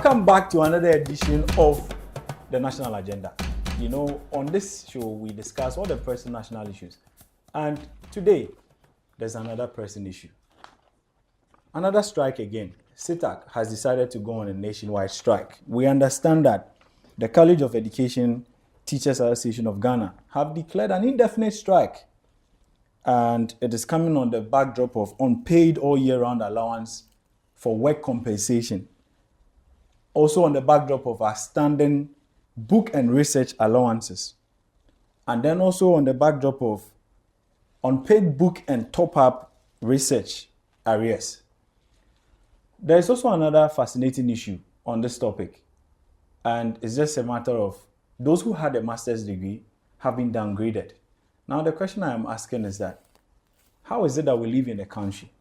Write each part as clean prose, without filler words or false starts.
Welcome back to another edition of the National Agenda. You know, on this show, we discuss all the pressing national issues. And today, there's another pressing issue. Another strike again. CETAG has decided to go on a nationwide strike. We understand that the College of Education Teachers Association of Ghana have declared an indefinite strike. And it is coming on the backdrop of unpaid all year-round allowance for work compensation. Also on the backdrop of outstanding book and research allowances. And then also on the backdrop of unpaid book and top-up research arrears. There is also another fascinating issue on this topic. And it's just a matter of those who had a master's degree have been downgraded. Now the question I am asking is that, how is it that we live in a country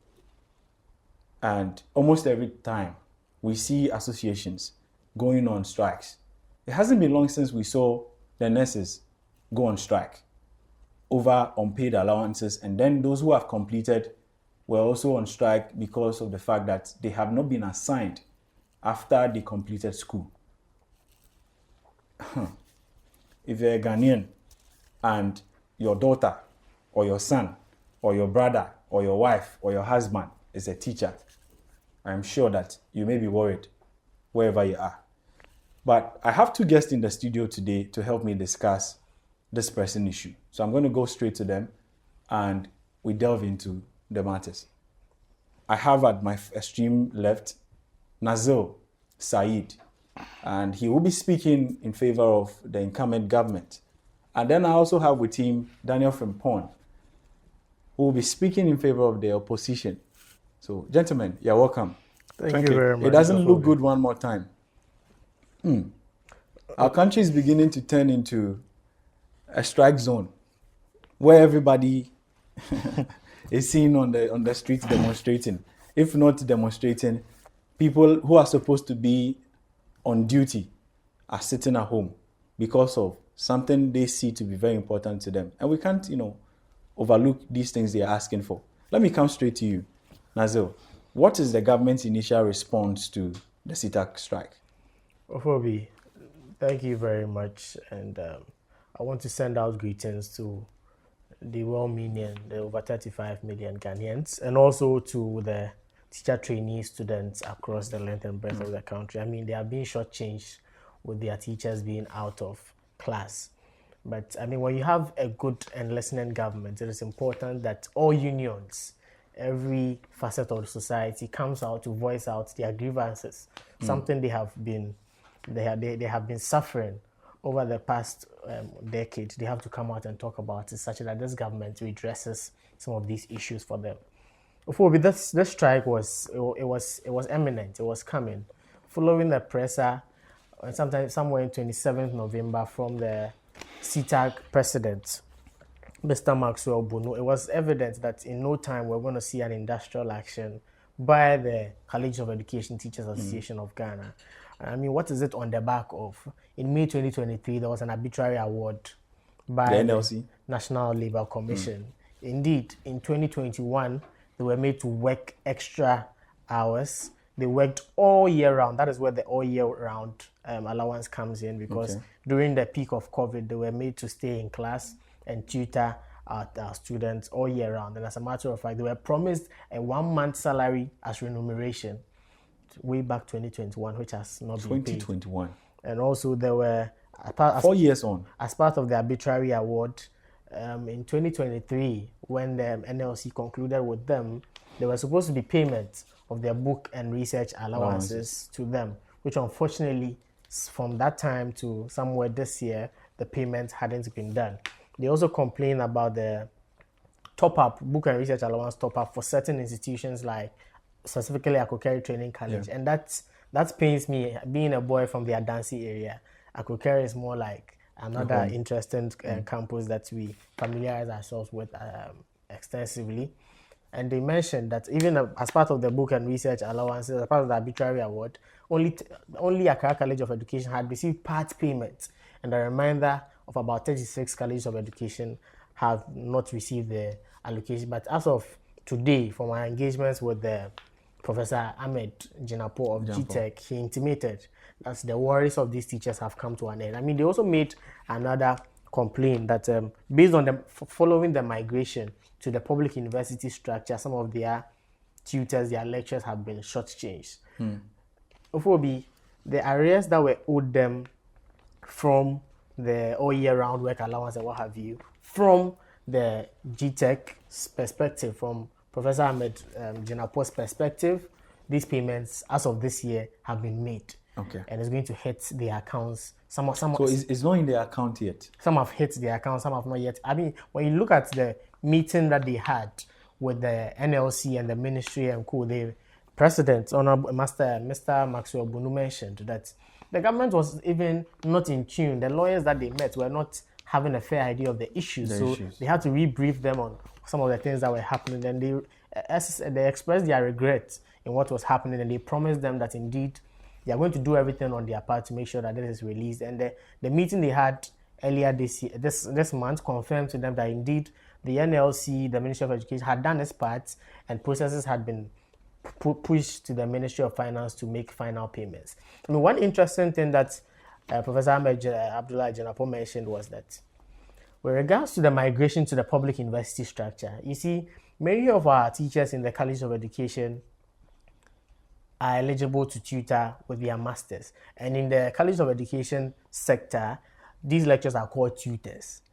and almost every time we see associations going on strikes? It hasn't been long since we saw the nurses go on strike over unpaid allowances, and then those who have completed were also on strike because of the fact that they have not been assigned after they completed school. If you're a Ghanaian and your daughter or your son or your brother or your wife or your husband is a teacher, I'm sure that you may be worried wherever you are. But I have two guests in the studio today to help me discuss this pressing issue. So I'm going to go straight to them and we delve into the matters. I have at my extreme left Nazir, Saeed, and he will be speaking in favor of the incumbent government. And then I also have with him Daniel Frimpong, who will be speaking in favor of the opposition. So, gentlemen, you're welcome. Thank you very much. It doesn't look good one more time. Our country is beginning to turn into a strike zone where everybody is seen on the streets demonstrating. If not demonstrating, people who are supposed to be on duty are sitting at home because of something they see to be very important to them. And we can't, overlook these things they are asking for. Let me come straight to you, Nazir. What is the government's initial response to the CETAG strike? Ofobi, thank you very much. And I want to send out greetings to the well-meaning, the over 35 million Ghanaians, and also to the teacher trainee students across the length and breadth of the country. I mean, they are being shortchanged with their teachers being out of class. But I mean, when you have a good and listening government, it is important that all unions, every facet of the society comes out to voice out their grievances, something they have been suffering over the past decade. They have to come out and talk about it, such that this government redresses some of these issues for them. This strike was imminent. It was coming, following the presser, somewhere in 27th November from the CETAG president, Mr. Maxwell Bunu. It was evident that in no time we're going to see an industrial action by the College of Education Teachers Association of Ghana. I mean, what is it on the back of? In May 2023, there was an arbitrary award by the NLC, National Labour Commission. Indeed, in 2021, they were made to work extra hours. They worked all year round. That is where the all year round allowance comes in, because during the peak of COVID, they were made to stay in class and tutor our students all year round. And as a matter of fact, they were promised a 1 month salary as remuneration way back 2021, which has not been paid. 2021. And also there were 4 years on, as part of the arbitrary award in 2023, when the NLC concluded with them, there was supposed to be payment of their book and research allowances to them, which unfortunately from that time to somewhere this year, the payment hadn't been done. They also complained about the top-up, book and research allowance top-up for certain institutions, like specifically Akokeri Training College. And that pains me, being a boy from the Adansi area. Akokeri is more like another interesting campus that we familiarize ourselves with extensively. And they mentioned that even as part of the book and research allowances, as part of the arbitrary award, only Accra College of Education had received part payment, and a reminder of about 36 colleges of education have not received the allocation. But as of today, from our engagements with the Professor Ahmed Jinapo of CETAG, he intimated that the worries of these teachers have come to an end. I mean, they also made another complaint that based on the following the migration to the public university structure, some of their tutors, their lectures have been shortchanged. Ofobi, the arrears that were owed them from the all year round work allowance and what have you, from the GTEC's perspective, from Professor Ahmed Jinapo's perspective, these payments as of this year have been made. Okay. And it's going to hit their accounts. So it's not in their account yet. Some have hit their accounts, some have not yet. I mean, when you look at the meeting that they had with the NLC and the ministry and co, the president, Honorable Mr. Maxwell Bunu, mentioned that the government was even not in tune. The lawyers that they met were not having a fair idea of the issues. They had to rebrief them on some of the things that were happening. And they expressed their regret in what was happening, and they promised them that indeed they are going to do everything on their part to make sure that this is released. And the meeting they had earlier this month confirmed to them that indeed the NLC, the Ministry of Education, had done its part, and processes had been pushed to the Ministry of Finance to make final payments. I mean, one interesting thing that Professor Ahmed Abdullah Jinapo mentioned was that with regards to the migration to the public university structure, you see, many of our teachers in the College of Education are eligible to tutor with their masters. And in the College of Education sector, these lecturers are called tutors.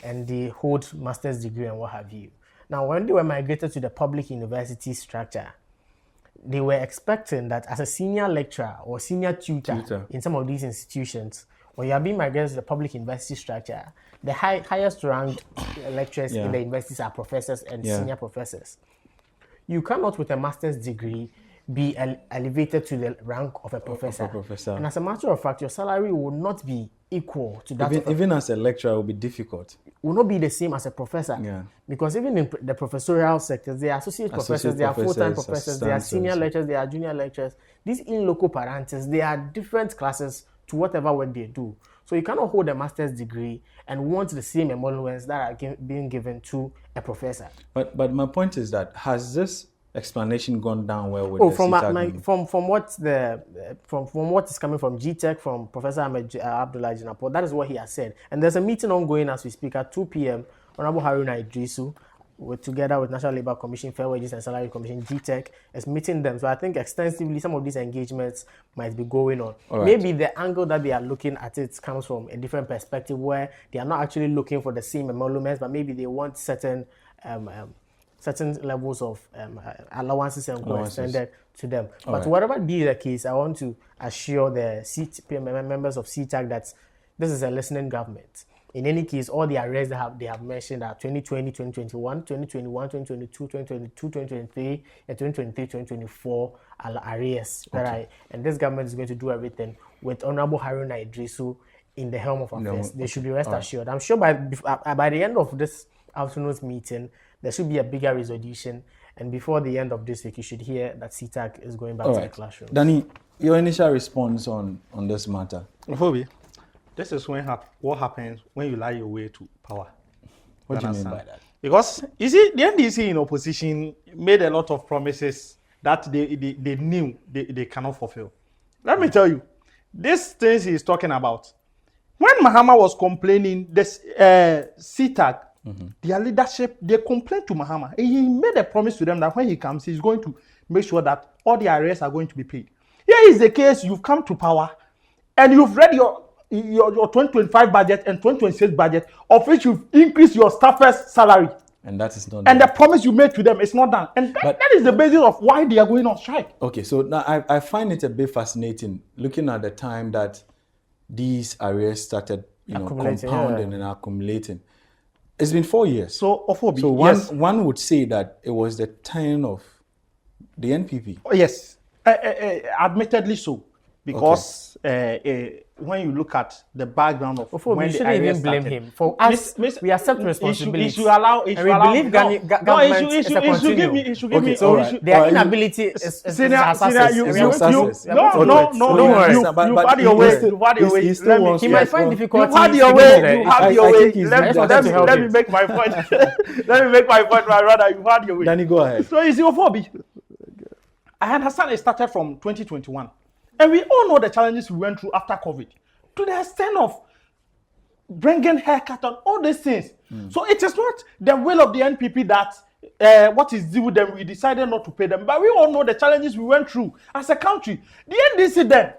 And they hold master's degree and what have you. Now, when they were migrated to the public university structure, they were expecting that as a senior lecturer or senior tutor in some of these institutions, when you are being migrated to the public university structure, the highest ranked lecturers in the universities are professors and senior professors. You cannot, with a master's degree, be elevated to the rank of a professor. And as a matter of fact, your salary will not be equal to that. Even as a lecturer, it will be difficult. Will not be the same as a professor. Because even in the professorial sectors, there are associate professors, there are full-time professors, there are senior lecturers, there are junior lecturers. These in loco parentis, they are different classes to whatever work they do. So you cannot hold a master's degree and want the same emoluments that are being given to a professor. But my point is that, has this explanation gone down well with from what is coming from GTEC, from Professor Ahmed Abdullah Jinapo, that is what he has said. And there's a meeting ongoing as we speak at 2 p.m. Honorable Haruna Idrisu, together with National Labour Commission, Fair Wages and Salary Commission, GTEC, is meeting them. So I think extensively some of these engagements might be going on. Maybe the angle that they are looking at it comes from a different perspective, where they are not actually looking for the same emoluments, but maybe they want certain levels of allowances and extended to them. But whatever be the case, I want to assure the members of CETAG that this is a listening government. In any case, all the arrears they have mentioned are 2020, 2021, 2021, 2022, 2022, 2023, and 2023, 2024 arrears. And this government is going to do everything with Honorable Haruna Idrisu in the helm of affairs. They should be rest assured. I'm sure by the end of this afternoon's meeting, there should be a bigger resolution, and before the end of this week, you should hear that CETAG is going back to the classroom. Danny, your initial response on this matter? Ofobi, this is what happens when you lie your way to power. What do you mean by that? Because, you see, the NDC in opposition made a lot of promises that they knew they cannot fulfill. Let me tell you, these things he's talking about, when Mahama was complaining, this CETAG, their leadership, they complained to Mahama. And he made a promise to them that when he comes, he's going to make sure that all the arrears are going to be paid. Here is the case: you've come to power, and you've read your 2025 budget and 2026 budget, of which you've increased your staffers' salary. And that is not and done. The promise you made to them is not done. And that is the basis of why they are going on strike. Okay, so now I find it a bit fascinating looking at the time that these arrears started, compounding and accumulating. It's been 4 years. So, Ofobi, so one would say that it was the turn of the NPP. Oh, yes, admittedly so, because when you look at the background of Ofobi, when you the shouldn't arrears even blame started, him. For us, we accept responsibility. He should allow. We believe government is a continuum. He should give me. Their inability is Senior, you You've had your way. He still wants He might find difficulty. You had your way. Let me make my point. Let me make my point, my brother. You had your way. Danny, go ahead. So, you see, Ofobi, I understand it started from 2021. And we all know the challenges we went through after COVID, to the extent of bringing haircut on all these things. So it is not the will of the NPP that what is due with them, we decided not to pay them. But we all know the challenges we went through as a country. The NDC then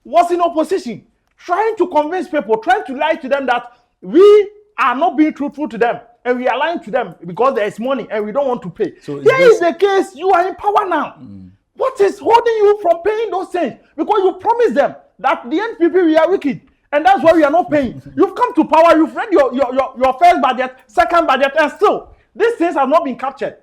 was in opposition, trying to convince people, trying to lie to them that we are not being truthful to them. And we are lying to them because there is money and we don't want to pay. So here is the case, you are in power now. What is holding you from paying those things? Because you promised them that the NPP, we are wicked. And that's why we are not paying. You've come to power, you've read your first budget, second budget, and still, these things have not been captured.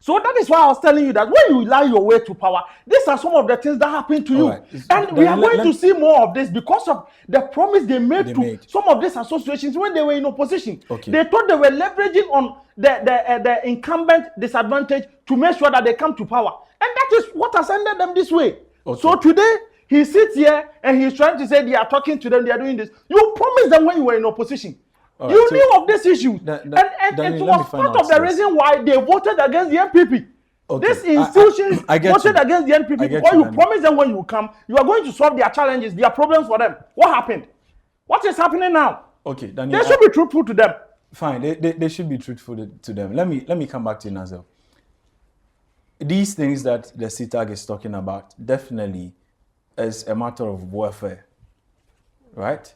So that is why I was telling you that when you lie your way to power, these are some of the things that happen to you. Right. And we are going to see more of this because of the promise they made some of these associations when they were in opposition. Okay. They thought they were leveraging on the incumbent disadvantage to make sure that they come to power. And that is what has ended them this way. Okay. So today, he sits here and he's trying to say they are talking to them, they are doing this. You promised them when you were in opposition. Right, you knew of this issue. And it was part of the reason why they voted against the NPP. Okay. These institutions voted against the NPP because you promised them when you come, you are going to solve their challenges, their problems for them. What happened? What is happening now? Okay, Daniel, they should be truthful to them. Fine, they should be truthful to them. Let me come back to you, Nazir. These things that the CETAG is talking about definitely is a matter of welfare, right?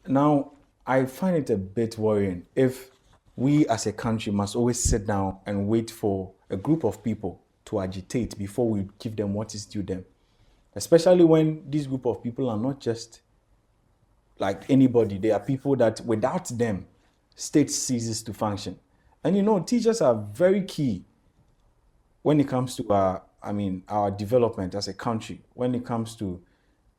Now, I find it a bit worrying if we as a country must always sit down and wait for a group of people to agitate before we give them what is due them. Especially when this group of people are not just like anybody. They are people that without them, state ceases to function. And you know, teachers are very key when it comes to our development as a country, when it comes to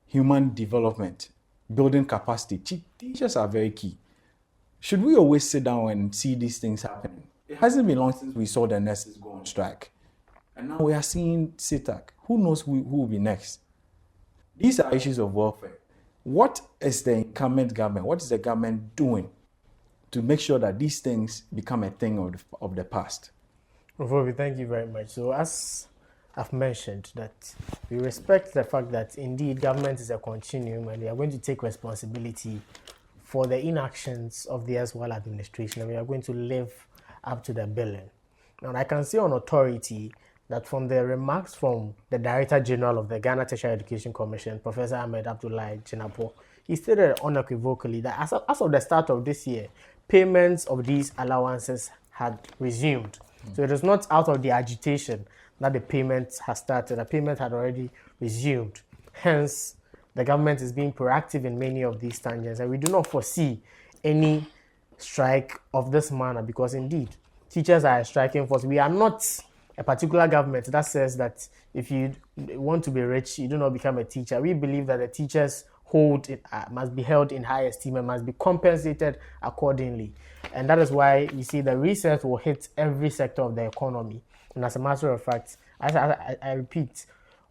human development, building capacity. Teachers are very key. Should we always sit down and see these things happening? It hasn't been long since we saw the nurses go on strike. And now we are seeing CETAG. Who knows who will be next? These are issues of welfare. What is the incumbent government, what is the government doing to make sure that these things become a thing of the past? Ofobi, thank you very much. So as I've mentioned, that we respect the fact that indeed government is a continuum and they are going to take responsibility for the inactions of the erstwhile administration, and we are going to live up to the billing. And I can say on authority that from the remarks from the Director General of the Ghana Tertiary Education Commission, Professor Ahmed Abdullahi Jinapo, he stated unequivocally that as of the start of this year, payments of these allowances had resumed. So it is not out of the agitation that the payment has started. The payment had already resumed. Hence, the government is being proactive in many of these tangents, and we do not foresee any strike of this manner because indeed, teachers are a striking force. We are not a particular government that says that if you want to be rich, you do not become a teacher. We believe that the teachers must be held in high esteem and must be compensated accordingly. And that is why you see the reset will hit every sector of the economy. And as a matter of fact, I repeat,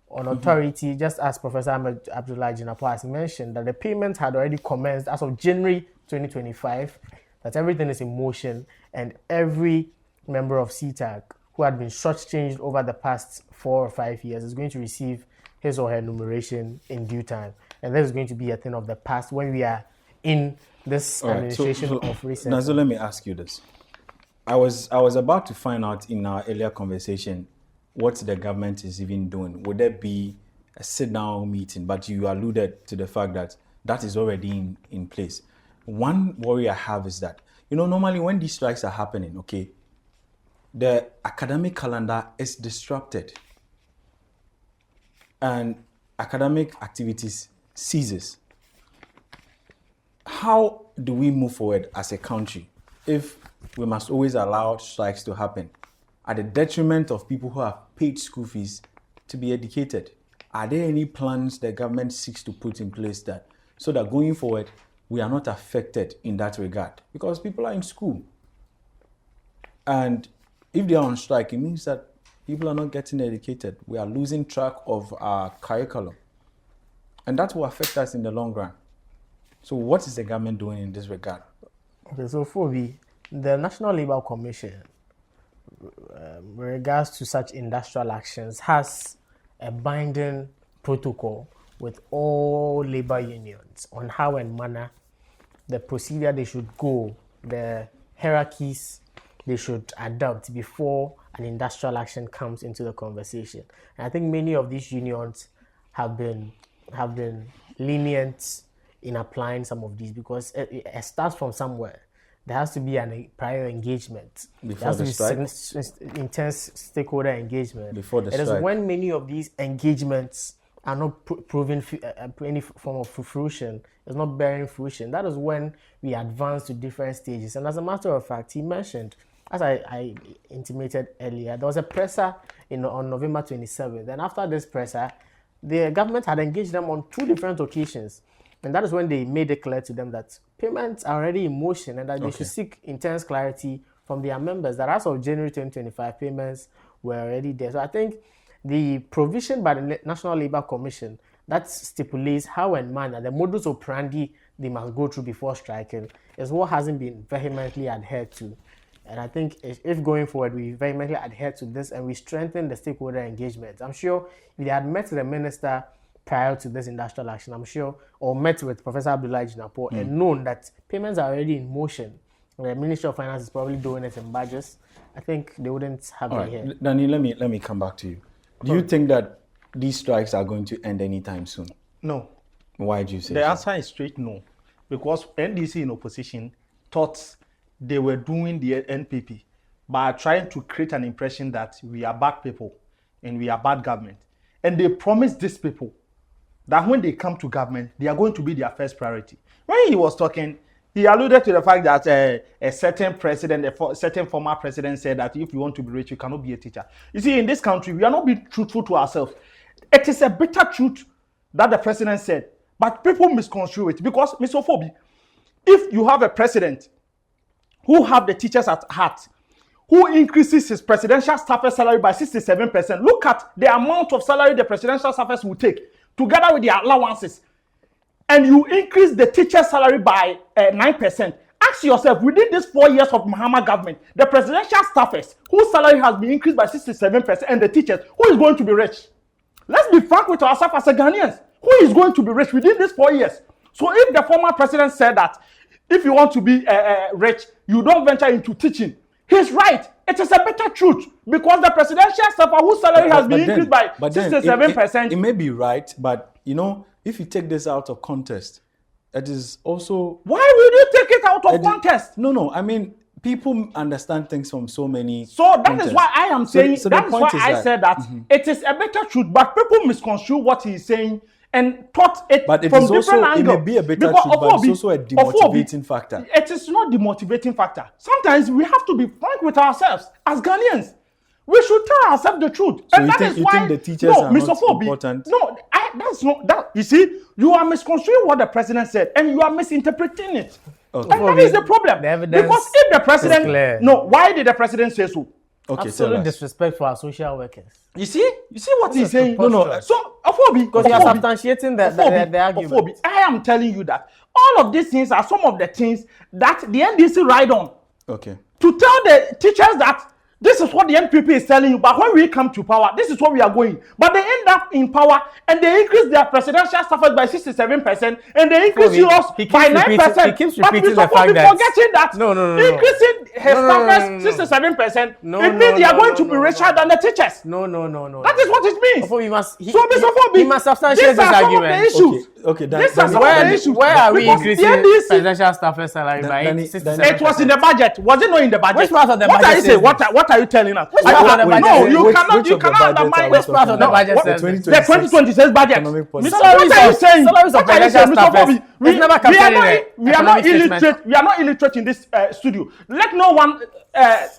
on authority, just as Professor Ahmed Abdullahi Jinapo has mentioned, that the payment had already commenced as of January 2025, that everything is in motion, and every member of CETAG who had been shortchanged over the past 4 or 5 years is going to receive his or her enumeration in due time. And that is going to be a thing of the past when we are in this administration of reset. Nazir, let me ask you this. I was about to find out in our earlier conversation what the government is even doing. Would there be a sit-down meeting? But you alluded to the fact that that is already in place. One worry I have is that, you know, normally when these strikes are happening, okay, the academic calendar is disrupted and academic activities ceases. How do we move forward as a country if we must always allow strikes to happen at the detriment of people who have paid school fees to be educated? Are there any plans the government seeks to put in place that so that going forward we are not affected in that regard? Because people are in school, and if they are on strike, it means that people are not getting educated. We are losing track of our curriculum, and that will affect us in the long run. So what is the government doing in this regard? Okay, so Ofobi, the National Labour Commission, with regards to such industrial actions, has a binding protocol with all labor unions on how and manner the procedure they should go, the hierarchies they should adopt before an industrial action comes into the conversation. And I think many of these unions have been lenient in applying some of these, because it starts from somewhere. There has to be a prior engagement. Before there has the to be intense stakeholder engagement. Before the It is strike. when many of these engagements are not proving any form of fruition, it's not bearing fruition. That is when we advance to different stages. And as a matter of fact, he mentioned, as I intimated earlier, there was a presser on November 27th. And after this presser, the government had engaged them on 2 different occasions. And that is when they made it clear to them that payments are already in motion and that they should seek intense clarity from their members that as of January 2025, payments were already there. So I think the provision by the National Labour Commission that stipulates how and manner, the modus operandi they must go through before striking, is what hasn't been vehemently adhered to. And I think if going forward we vehemently adhere to this and we strengthen the stakeholder engagement, I'm sure if they had met the minister prior to this industrial action, I'm sure, or met with Professor Abdullah Jinapo and known that payments are already in motion, the Ministry of Finance is probably doing it in budgets, I think they wouldn't have been here. Danny, let me come back to you. Do you think that these strikes are going to end anytime soon? No. Why do you say The so? answer is straight no. Because NDC in opposition thought they were doing the NPP by trying to create an impression that we are bad people and we are bad government. And they promised these people that when they come to government, they are going to be their first priority. When he was talking, he alluded to the fact that a certain president, a certain former president said that if you want to be rich, you cannot be a teacher. You see, in this country, we are not being truthful to ourselves. It is a bitter truth that the president said, but people misconstrue it because, Mr. Ofobi, if you have a president who have the teachers at heart, who increases his presidential staff's salary by 67%, look at the amount of salary the presidential staffers will take together with their allowances, and you increase the teacher's salary by 9%. Ask yourself, within these 4 years of Mahama government, the presidential staffers whose salary has been increased by 67% and the teachers, who is going to be rich? Let's be frank with ourselves as a Ghanaians. Who is going to be rich within these 4 years? So if the former president said that if you want to be rich, you don't venture into teaching, he's right. It is a better truth because the presidential staffer whose salary has been increased by 67%. It may be right, but you know, if you take this out of context, it is also. Why would you take it out of context? No. I mean, people understand things from so many. So that is why I am saying. So that is why I said that it is a better truth, but people misconstrue what he is saying and thought it but it from is different also, angles. it may be a better truth, but it's also a demotivating factor. It is not demotivating factor. Sometimes we have to be frank with ourselves as Ghanaians. We should tell ourselves the truth. So and you that think, is you why, think the teachers are Mr. not Ofobi, important? No, that's not that. You see, you are misconstruing what the president said and you are misinterpreting it. Okay. And that is the problem. The evidence because if the president, is clear. no, why did the president say so? Okay, Absolute tell us. disrespect for our social workers. You see what he's saying. preposterous. So Ofobi, Because you are substantiating the argument. Ofobi, I am telling you that all of these things are some of the things that the NDC ride on Okay. to tell the teachers that this is what the NPP is telling you, but when we come to power, this is what we are going. But they end up in power and they increase their presidential staffers by 67% and they increase yours by 9%. He keeps but repeating Mr. the fact Ofobi that forgetting that No. increasing his staffers 67%, it means they are going to be richer than the teachers. No. That is what it means. Ofobi So, Mr. Ofobi, he must substantiate these this are some of the argument. issues. Okay. These are some of Where, the issues. where are we Because increasing the NDC presidential staff salary by Danny, 67%? It was in the budget. Was it not in the budget? Which part of the what budget are you says saying? this? What are you telling us? Which part of the budget No, says you this? cannot. Which You of the cannot budgets undermine are we which part of the talking budget about? says The this? the 2026 budget. Economic policy. Mr. What are you saying? Salaries of What are you saying, presidential Mr. staffers. Ofobi? It's never captured in the We are not economic statement. illiterate. We are not illiterate in this studio. Let no one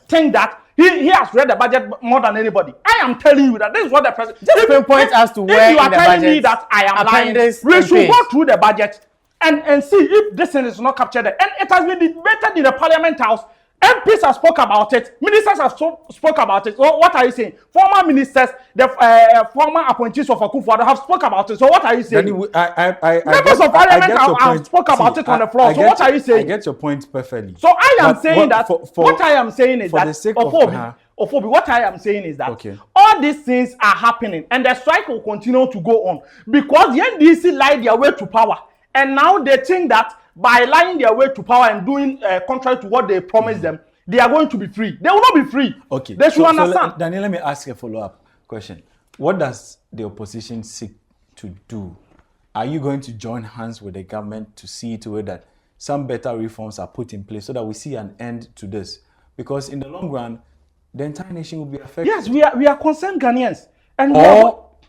think that he has read the budget more than anybody. I am telling you that this is what the president. Just pinpoint as to where if you are in the telling me budget, that I am lying, appendix we and should page. go through the budget and see if this thing is not captured there. And it has been debated in the Parliament House. MPs have spoke about it. Ministers have spoke about it. So what are you saying? Former ministers, the former appointees of Akufo-Addo have spoke about it. So what are you saying? Danny, Members of Parliament have spoke about it on the floor. So what are you saying? I get your point perfectly. So I am But saying that for- what I am saying is for that the sake of Ofobi, Ofobi, what I am saying is that Okay. all these things are happening and the strike will continue to go on because the NDC lied their way to power. And now they think that by lying their way to power and doing contrary to what they promised them, they are going to be free. They will not be free. Okay. They should understand. Daniel, let me ask a follow-up question. What does the opposition seek to do? Are you going to join hands with the government to see to it that some better reforms are put in place so that we see an end to this? Because in the long run, the entire nation will be affected. Yes, we are concerned Ghanaians. And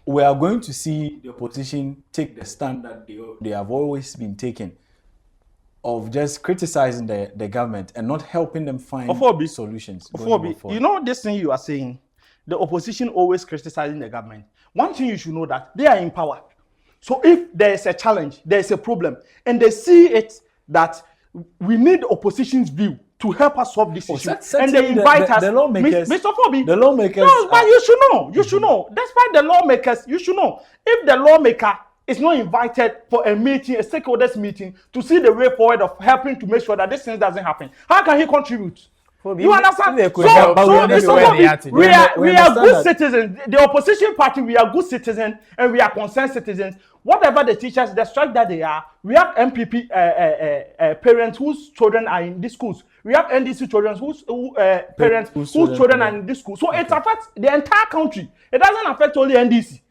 we are going to see the opposition take the stand that they have always been taking of just criticizing the government and not helping them find solutions. You know this thing you are saying, the opposition always criticizing the government. One thing you should know that they are in power. So if there is a challenge, there is a problem, and they see it that we need opposition's view to help us solve this issue, and they invite us. The lawmakers, Mr. Ofobi, the lawmakers. No, but you should know. You should know. Despite the lawmakers, you should know if the lawmaker is not invited for a meeting, a stakeholders meeting, to see the way forward of helping to make sure that this thing doesn't happen. How can he contribute? You understand? We are good citizens. The opposition party, we are good citizens and we are concerned citizens. Whatever the teachers, the strike that they are, we have MPP parents whose children are in these schools. We have NDC children whose parents whose children are in this school. So it affects the entire country. It doesn't affect only NDC.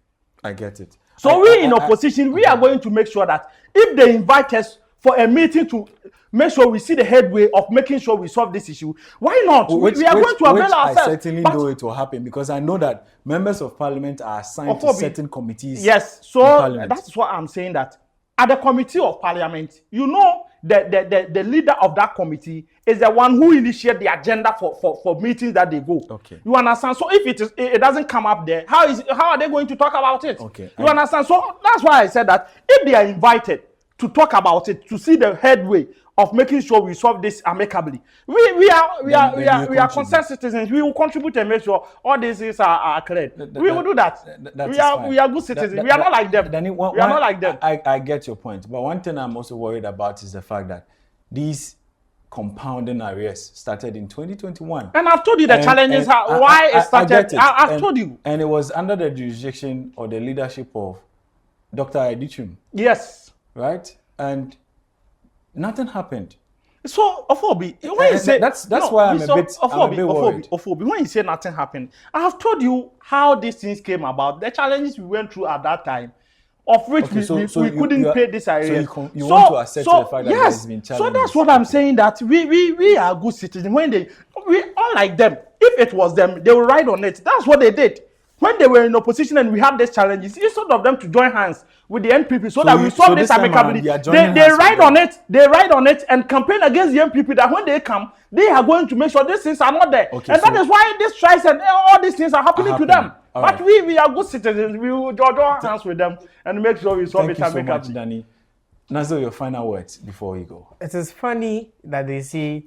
I get it. So we in opposition, we are going to make sure that if they invite us for a meeting to make sure we see the headway of making sure we solve this issue, why not? We are going to avail ourselves. I certainly know it will happen because I know that members of parliament are assigned to certain committees. Yes, so that's what I'm saying, that at the committee of parliament, you know, the leader of that committee is the one who initiates the agenda for meetings that they go. Okay. You understand? So if it doesn't come up there, how are they going to talk about it? Okay. You understand? So that's why I said that if they are invited to talk about it, to see the headway of making sure we solve this amicably, we are concerned citizens. We will contribute and make sure all these things are cleared. We will do that. We are good citizens. We are not like them. We are not like them. I get your point, but one thing I'm also worried about is the fact that these compounding arrears started in 2021. And I've told you the challenges, why it started. I've told you. And it was under the jurisdiction or the leadership of Dr. Adichum. Yes. Right? And nothing happened. So, Ofobi, when you say that's why I'm a bit worried. Ofobi, when you say nothing happened, I have told you how these things came about, the challenges we went through at that time, of which we couldn't pay this arrears. So you want to accept the fact that there has been challenges. So that's what I'm saying, that we are good citizens. When we unlike them, if it was them, they will ride on it. That's what they did. When they were in opposition and we had these challenges, instead of them to join hands with the NPP so that we solve this amicably, they ride on it. They ride on it and campaign against the NPP that when they come, they are going to make sure these things are not there. Okay, and that is why these strikes and all these things are happening to them. But we are good citizens. We will join hands with them and make sure we solve it amicably. Thank you so much, Danny. Nazir, your final words before you go. It is funny that they say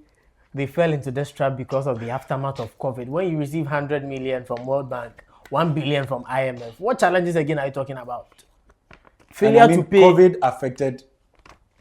they fell into this trap because of the aftermath of COVID. When you receive 100 million from World Bank, 1 billion from IMF. What challenges again are you talking about? Failure to pay. COVID affected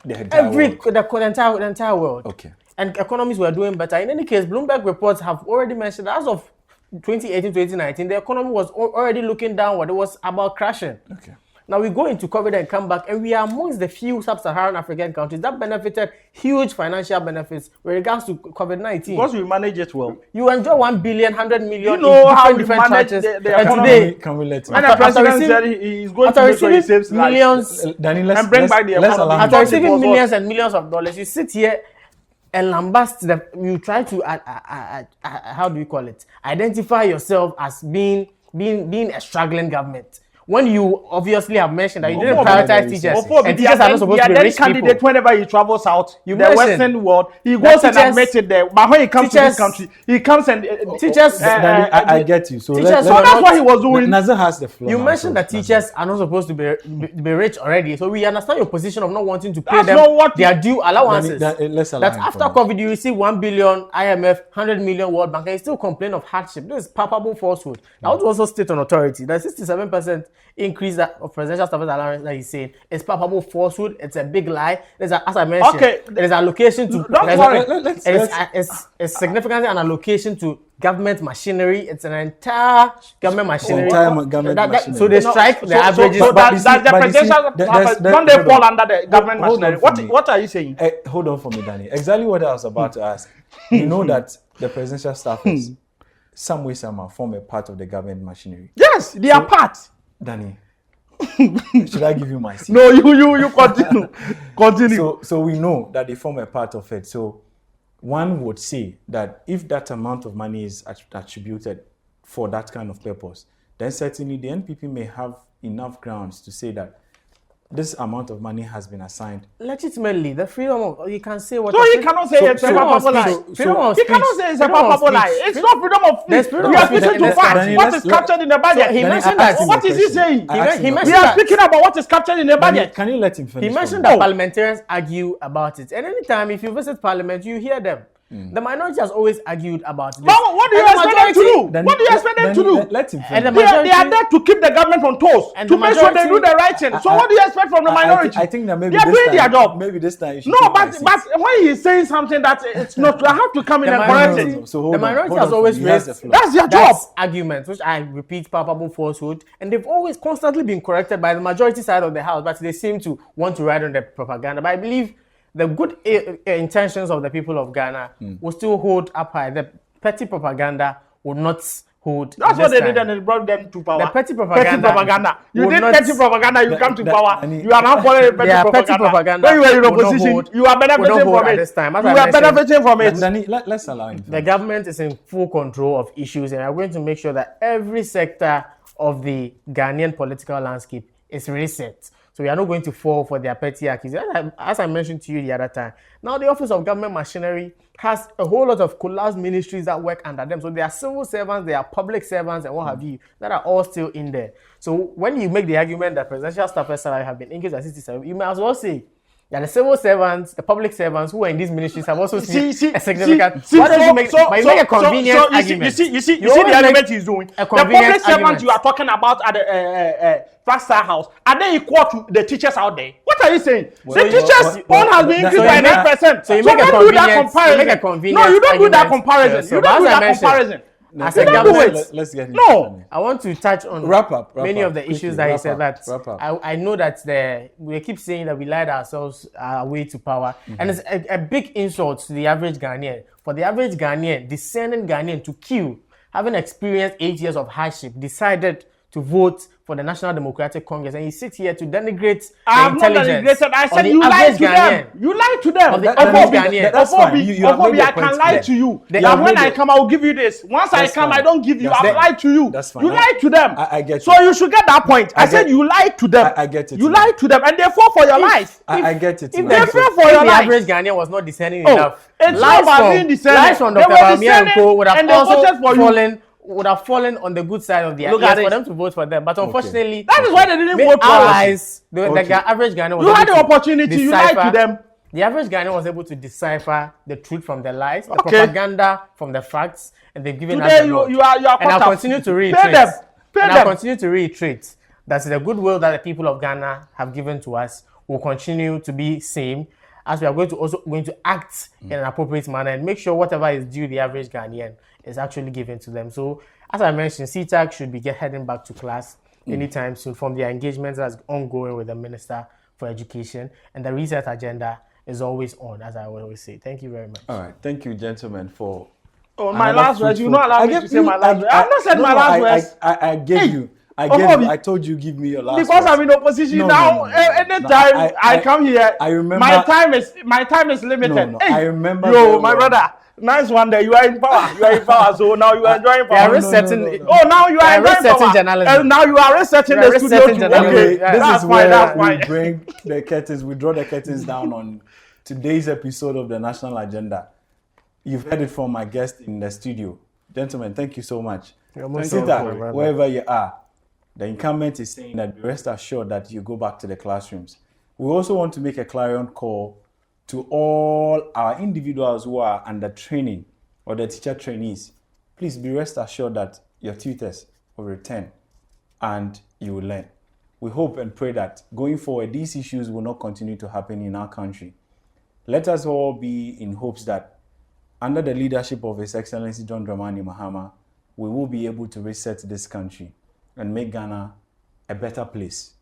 the entire world. The entire world. Okay. And economies were doing better. In any case, Bloomberg reports have already mentioned that as of 2018, 2019, the economy was already looking downward. It was about crashing. Okay. Now we go into COVID and come back, and we are amongst the few sub-Saharan African countries that benefited huge financial benefits with regards to COVID-19. Because we manage it well. You enjoy 1 billion, 100 million. You know how we different manage tranches. the economy. Today, Can we let him? And the president said he's going to make sure he saves millions Danny, and bring back the economy. After receiving millions and millions of dollars, you sit here and lambast them. You try to how do you call it? Identify yourself as being a struggling government. When you obviously have mentioned that you didn't prioritize teachers, and teachers are not supposed to be rich candidate people. Whenever he travels out, the Western world, he goes and admits it there. But when he comes to this country, he comes and teachers. I get you. So that's what he was doing. Nazir has the floor. You mentioned that teachers are not supposed to be rich already, so we understand your position of not wanting to pay That's them not what their due allowances. That after COVID, you receive 1 billion IMF, 100 million World Bank, and you still complain of hardship. This is palpable falsehood. I want to also state on authority that 67% increase of presidential staff allowance that he's saying is palpable falsehood. It's a big lie. As I mentioned, it is allocation to. Don't worry. It's significantly an allocation to government machinery. It's an entire government machinery. Machinery. So they strike the averages. So the presidential don't they fall under the government machinery? What are you saying? Hold on for me, Danny. Exactly what I was about to ask. You know that the presidential staffers, some way, somehow, form a part of the government machinery. Yes, they are part. Danny, should I give you my seat? No, you continue. Continue. So we know that they form a part of it. So one would say that if that amount of money is attributed for that kind of purpose, then certainly the NPP may have enough grounds to say that this amount of money has been assigned. Legitimately, the freedom of you can say what. So he cannot say it's a palpable lie. He cannot say it's a palpable lie. It's not freedom of speech. We are speaking to facts. What is captured in the budget? He mentioned that. What is he saying? We are speaking about what is captured in the budget. Can you let him finish? He mentioned that parliamentarians argue about it, and anytime if you visit parliament, you hear them. The minority has always argued about this. But what do you expect them to do? What do you expect them to do? Let him finish. They are there to keep the government on toes, to make sure they do the right thing. So what do you expect from the minority? I think that maybe they are doing their job. Maybe this time you should. No, but when he's saying something that it's not, I have to come in and correct it. So the minority has always raised that's their job. Arguments, which I repeat, palpable falsehood, and they've always constantly been corrected by the majority side of the house, but they seem to want to ride on the propaganda. But I believe the good intentions of the people of Ghana will still hold up high. The petty propaganda will not hold. That's what they did, and it brought them to power. The petty propaganda. You did petty propaganda, you come to power. You are now following petty propaganda. When you were in opposition, you are benefiting from it. This time. You are benefiting from it. Danny, let's allow him. The government is in full control of issues, and we are going to make sure that every sector of the Ghanaian political landscape is reset. So we are not going to fall for their petty accusations. As I mentioned to you the other time, now the Office of Government Machinery has a whole lot of collapsed ministries that work under them. So they are civil servants, they are public servants, and what have you, that are all still in there. So when you make the argument that presidential staffers' salary have been increased by 67, you may as well say that the civil servants, the public servants who are in these ministries have also seen a significant. Why don't you make a convenient argument? You see the element he's doing. The public servants you are talking about at the Faster House, are they equal to the teachers out there? What are you saying? The teachers' own has been increased by 9%. So you make a convenient. No, you don't do that comparison. You don't do that comparison. As a government, let's get no. I want to touch on wrap up many of the issues that he said. That I know that we keep saying that we lied ourselves our way to power, and it's a big insult to the average Ghanaian. For the average Ghanaian, discerning Ghanaian to kill, having experienced 8 years of hardship, decided to vote for the National Democratic Congress, and you sit here to denigrate the intelligence. I said you lied to them. You lied to them. Ofobi, I can lie to you. And when I come, I will give you this. Once I come, I don't give you. I lied to you. That's fine. You lied to them. I get it. So you should get that point. I said you lied to them. I get it. You lied to them, and they fought for your life. I get it. If they fought for your life, the average Ghanaian was not discerning enough. It's not about being discerning. Lies from Dr. Bamia and Co. would have also fallen on the good side of the argument for them to vote for them. But unfortunately, that is why they didn't vote for us. The average Ghanaian was you had the opportunity, you lied to them. The average Ghanaian was able to decipher the truth from the lies, the propaganda from the facts, and they've given us the Lord. You are and I'll continue to reiterate. I'll continue to reiterate that the goodwill that the people of Ghana have given to us will continue to be same, as we are going to act in an appropriate manner and make sure whatever is due the average Ghanaian is actually given to them. So, as I mentioned, CETAG should be heading back to class anytime soon from their engagements that's ongoing with the Minister for Education, and the research agenda is always on, as I always say. Thank you very much. All right. Thank you, gentlemen, for... Oh, my last words. You know, allow me to say my last words. I have not said my last words. I gave you. I told you give me your last because words. I'm in opposition now. Anytime I come here, I remember my time is limited. No, I remember. Yo, my brother, nice one day. You are in power. So now you are enjoying power. Oh, now you are enjoying power. Journalism. Now you are resetting the studio. Okay, this is where we bring the curtains. We draw the curtains down on today's episode of the National Agenda. You've heard it from my guest in the studio, gentlemen. Thank you so much. CETAG, wherever you are. The incumbent is saying that rest assured that you go back to the classrooms. We also want to make a clarion call to all our individuals who are under training or the teacher trainees. Please be rest assured that your tutors will return and you will learn. We hope and pray that going forward, these issues will not continue to happen in our country. Let us all be in hopes that under the leadership of His Excellency John Dramani Mahama, we will be able to reset this country and make Ghana a better place.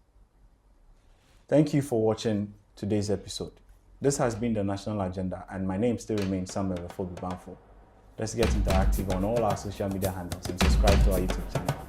Thank you for watching today's episode. This has been the National Agenda, and my name still remains Samuel Ofobi Bamfo. Let's get interactive on all our social media handles and subscribe to our YouTube channel.